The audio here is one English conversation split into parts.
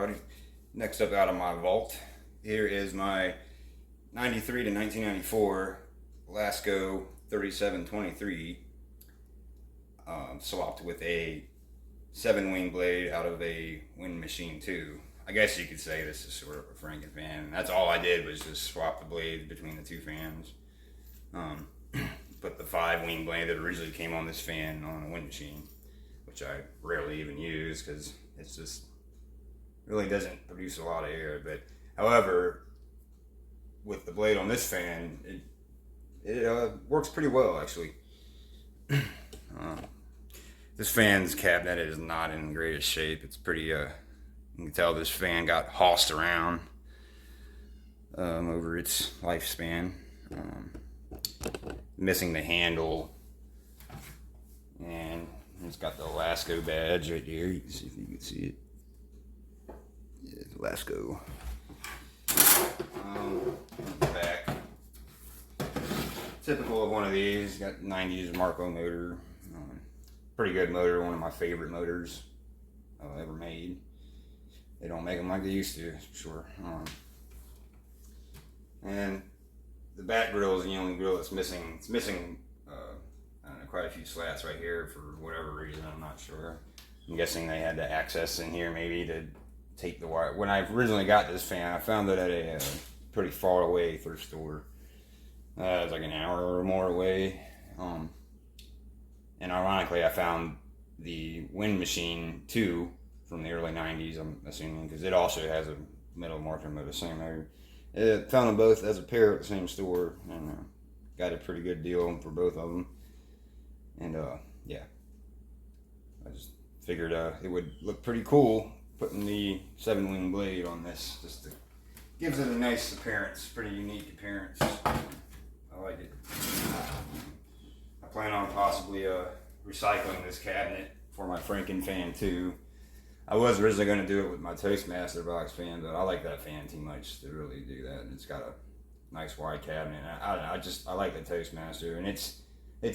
everybody. Next up out of my vault, here is my 93 to 1994 Lasko 3723 swapped with a 7-wing blade out of a Wind Machine 2. I guess you could say this is sort of a Franken fan. That's all I did was just swap the blades between the two fans. Put the 5-wing blade that originally came on this fan on a Wind Machine, which I rarely even use because it's just really doesn't produce a lot of air. But however, with the blade on this fan, it works pretty well actually. This fan's cabinet is not in the greatest shape. It's pretty you can tell this fan got hossed around over its lifespan. Missing the handle, and it's got the Lasko badge right here. You can see if you can see it. Yeah, Lasko. The back, typical of one of these. Got 90s Marco motor. Pretty good motor. One of my favorite motors ever made. They don't make them like they used to, for sure. And the back grill is the only grill that's missing. It's missing I don't know, quite a few slats right here for whatever reason. I'm not sure. I'm guessing they had the access in here maybe to take the wire. When I originally got this fan, I found it at a pretty far away thrift store. It was like an hour or more away. And ironically, I found the Wind Machine 2 from the early 90s, I'm assuming, because it also has a metal marking motor, same area. Found them both as a pair at the same store, and got a pretty good deal for both of them. And yeah, I just figured it would look pretty cool putting the 7-wing blade on this. Gives it a nice appearance, pretty unique appearance. I like it. I plan on possibly recycling this cabinet for my Franken fan too. I was originally going to do it with my Toastmaster box fan, but I like that fan too much to really do that. And it's got a nice wide cabinet. I like the Toastmaster, and its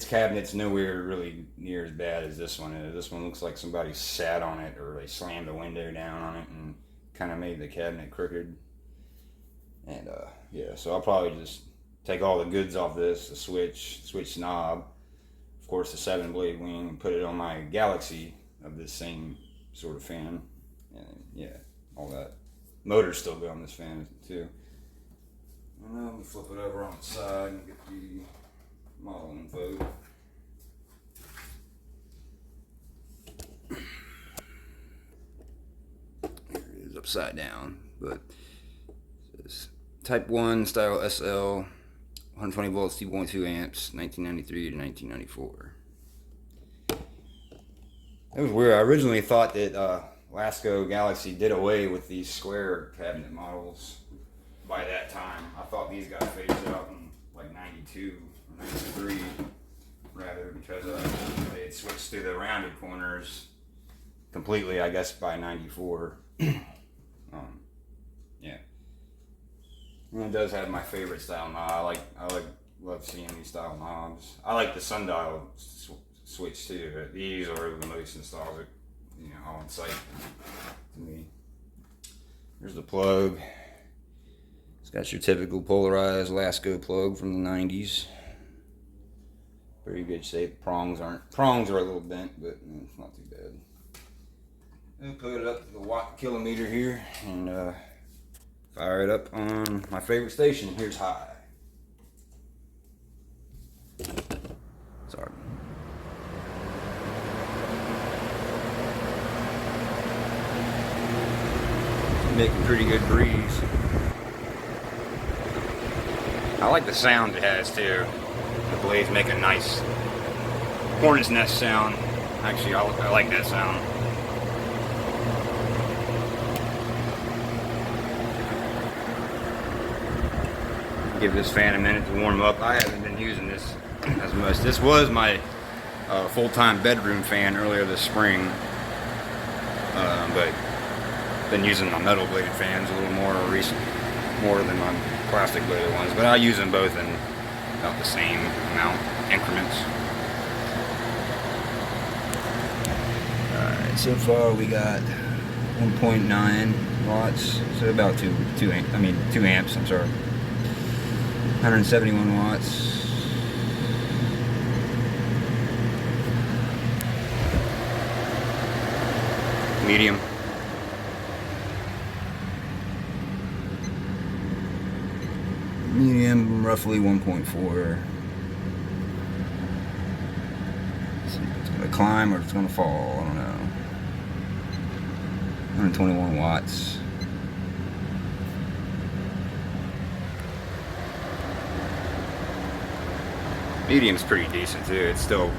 cabinet's nowhere really near as bad as this one is. This one looks like somebody sat on it or they slammed a window down on it and kind of made the cabinet crooked. And yeah, so I'll probably just take all the goods off this, the switch knob, of course the 7-blade wing, and put it on my Galaxy of this same sort of fan, and yeah, all that. Motor's still good on this fan too. And then let me flip it over on the side and get the model info. Here it is upside down, but it says Type 1 style SL, 120 volts, 2.2 amps, 1993 to 1994. It was weird. I originally thought that Lasko Galaxy did away with these square cabinet models by that time. I thought these got phased out in like 92 or 93 rather, because they had switched to the rounded corners completely, I guess, by 94. Yeah. And it does have my favorite style knob. Love seeing these style knobs. I like the sundial switch too. These are the most nostalgic, on site to me. There's the plug. It's got your typical polarized Lasko plug from the 90s. Pretty good shape. Prongs are a little bent, but it's not too bad. I'll put it up to the watt kilometer here and fire it up on my favorite station. Here's high. Sorry. Making pretty good breeze. I like the sound it has too. The blades make a nice hornet's nest sound. Actually, I like that sound. Give this fan a minute to warm up. I haven't been using this as much. This was my full-time bedroom fan earlier this spring, but been using my metal bladed fans a little more recently, more than my plastic bladed ones, but I use them both in about the same amount increments. Alright, so far we got 1.9 watts, so about 2 amps. I'm sorry, 171 watts. Medium. Medium, roughly 1.4. It's gonna climb or it's gonna fall, I don't know. 121 watts. Medium's pretty decent too. It's still,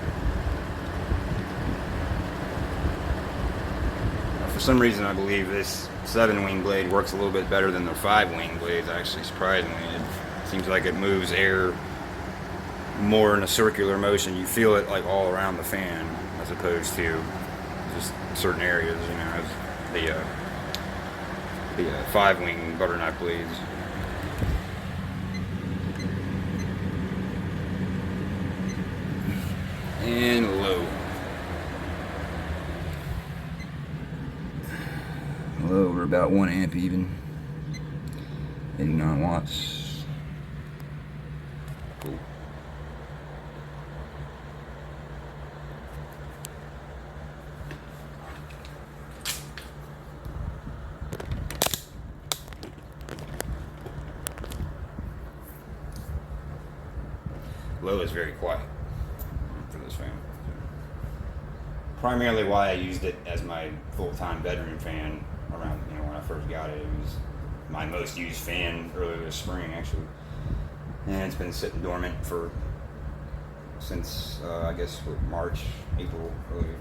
for some reason I believe this 7-wing blade works a little bit better than the 5-wing blades, actually, surprisingly. It seems like it moves air more in a circular motion. You feel it like all around the fan as opposed to just certain areas, you know, the 5-wing butter knife blades. And low. Low, we're about 1 amp even. 89 watts. Cool. Low is very quiet for this fan. Primarily why I used it as my full-time bedroom fan around, you know, when I first got it. It was my most used fan earlier this spring, actually, and it's been sitting dormant since I guess March, April, early April.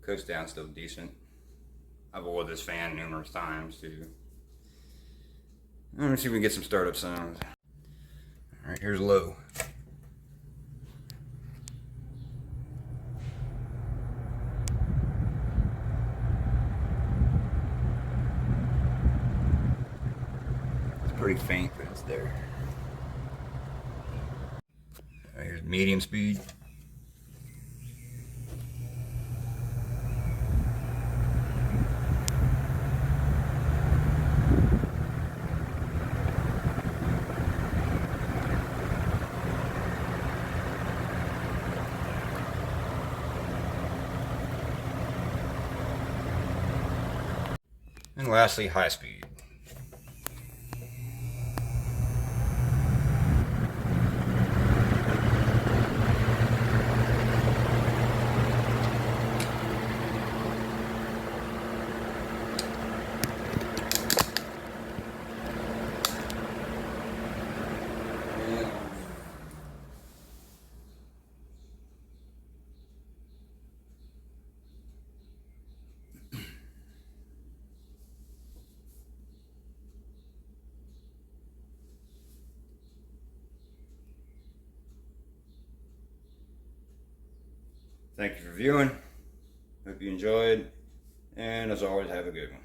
Coast down still decent. I've oiled this fan numerous times too. Let me see if we can get some startup sounds. Alright, here's low. It's pretty faint, but it's there. Alright, here's medium speed. And lastly, high speed. Thank you for viewing. Hope you enjoyed. And as always, have a good one.